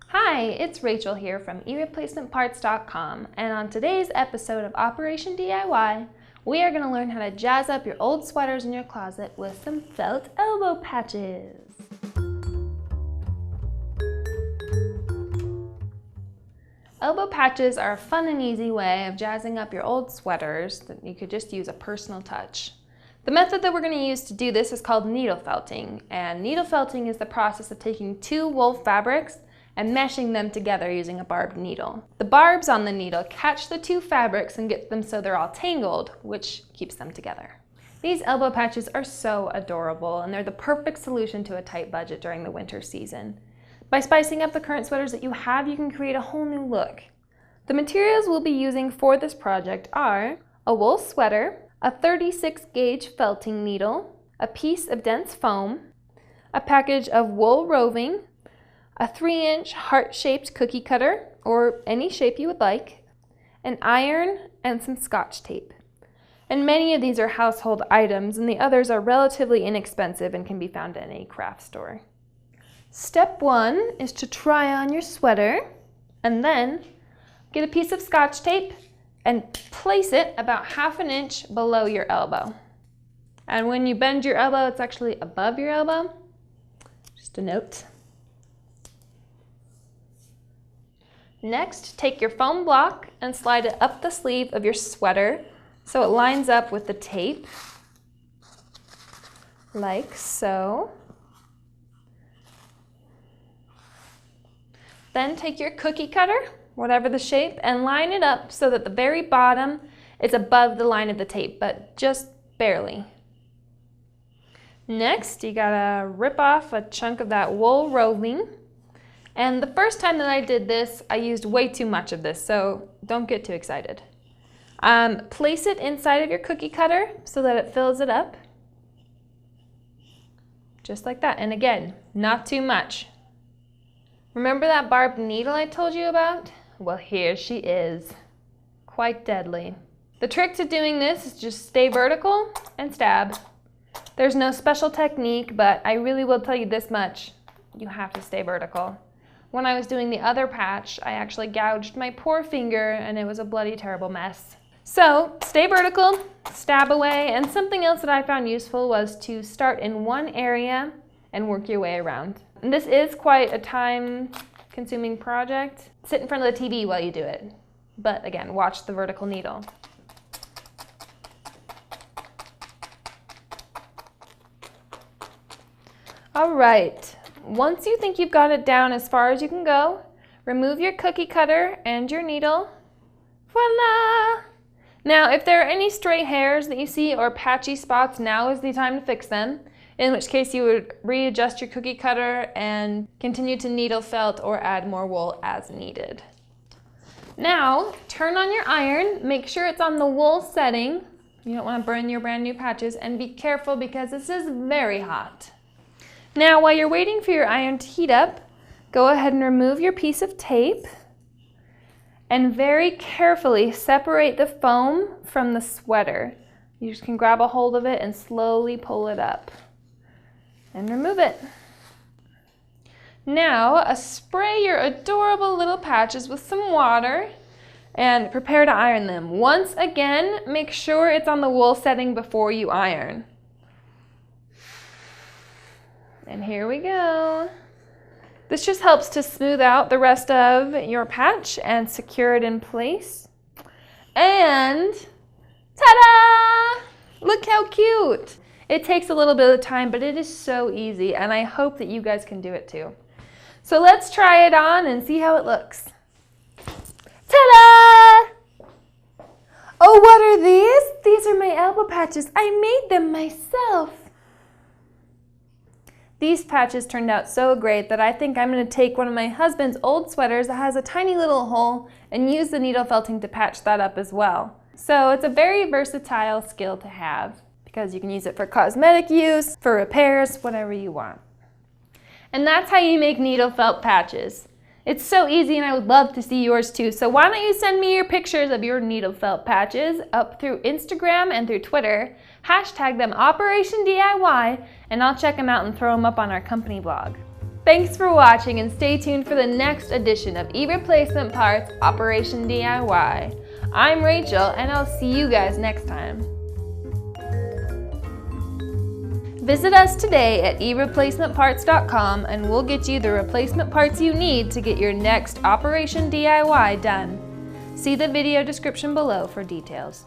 Hi, it's Rachel here from eReplacementParts.com, and on today's episode of Operation DIY, we are going to learn how to jazz up your old sweaters in your closet with some felt elbow patches. Elbow patches are a fun and easy way of jazzing up your old sweaters that you could just use a personal touch. The method that we're going to use to do this is called needle felting, and needle felting is the process of taking two wool fabrics and meshing them together using a barbed needle. The barbs on the needle catch the two fabrics and get them so they're all tangled, which keeps them together. These elbow patches are so adorable, and they're the perfect solution to a tight budget during the winter season. By spicing up the current sweaters that you have, you can create a whole new look. The materials we'll be using for this project are a wool sweater, a 36 gauge felting needle, a piece of dense foam, a package of wool roving, a 3-inch heart-shaped cookie cutter, or any shape you would like, an iron, and some scotch tape. And many of these are household items, and the others are relatively inexpensive and can be found at any craft store. Step 1 is to try on your sweater, and then get a piece of scotch tape and place it about 1/2 inch below your elbow. And when you bend your elbow, it's actually above your elbow. Just a note. Next, take your foam block and slide it up the sleeve of your sweater so it lines up with the tape, like so. Then take your cookie cutter, whatever the shape, and line it up so that the very bottom is above the line of the tape, but just barely. Next, you gotta rip off a chunk of that wool roving. And the first time that I did this, I used way too much of this, so don't get too excited. Place it inside of your cookie cutter so that it fills it up. Just like that. And again, not too much. Remember that barbed needle I told you about? Well, here she is. Quite deadly. The trick to doing this is just stay vertical and stab. There's no special technique, but I really will tell you this much. You have to stay vertical. When I was doing the other patch, I actually gouged my poor finger and it was a bloody, terrible mess. So stay vertical, stab away, and something else that I found useful was to start in one area and work your way around. And this is quite a time-consuming project. Sit in front of the TV while you do it. But again, watch the vertical needle. All right. Once you think you've got it down as far as you can go, remove your cookie cutter and your needle. Voila! Now, if there are any stray hairs that you see or patchy spots, now is the time to fix them, in which case you would readjust your cookie cutter and continue to needle felt or add more wool as needed. Now, turn on your iron, make sure it's on the wool setting. You don't want to burn your brand new patches, and be careful because this is very hot. Now, while you're waiting for your iron to heat up, go ahead and remove your piece of tape and very carefully separate the foam from the sweater. You just can grab a hold of it and slowly pull it up and remove it. Now, spray your adorable little patches with some water and prepare to iron them. Once again, make sure it's on the wool setting before you iron. And here we go. This just helps to smooth out the rest of your patch and secure it in place. And ta-da! Look how cute! It takes a little bit of time, but it is so easy, and I hope that you guys can do it too. So let's try it on and see how it looks. Ta-da! Oh, what are these? These are my elbow patches. I made them myself. These patches turned out so great that I think I'm going to take one of my husband's old sweaters that has a tiny little hole and use the needle felting to patch that up as well. So it's a very versatile skill to have because you can use it for cosmetic use, for repairs, whatever you want. And that's how you make needle felt patches. It's so easy, and I would love to see yours too. So why don't you send me your pictures of your needle felt patches up through Instagram and through Twitter, hashtag them Operation DIY, and I'll check them out and throw them up on our company blog. Thanks for watching and stay tuned for the next edition of E-Replacement Parts Operation DIY. I'm Rachel and I'll see you guys next time. Visit us today at ereplacementparts.com and we'll get you the replacement parts you need to get your next Operation DIY done. See the video description below for details.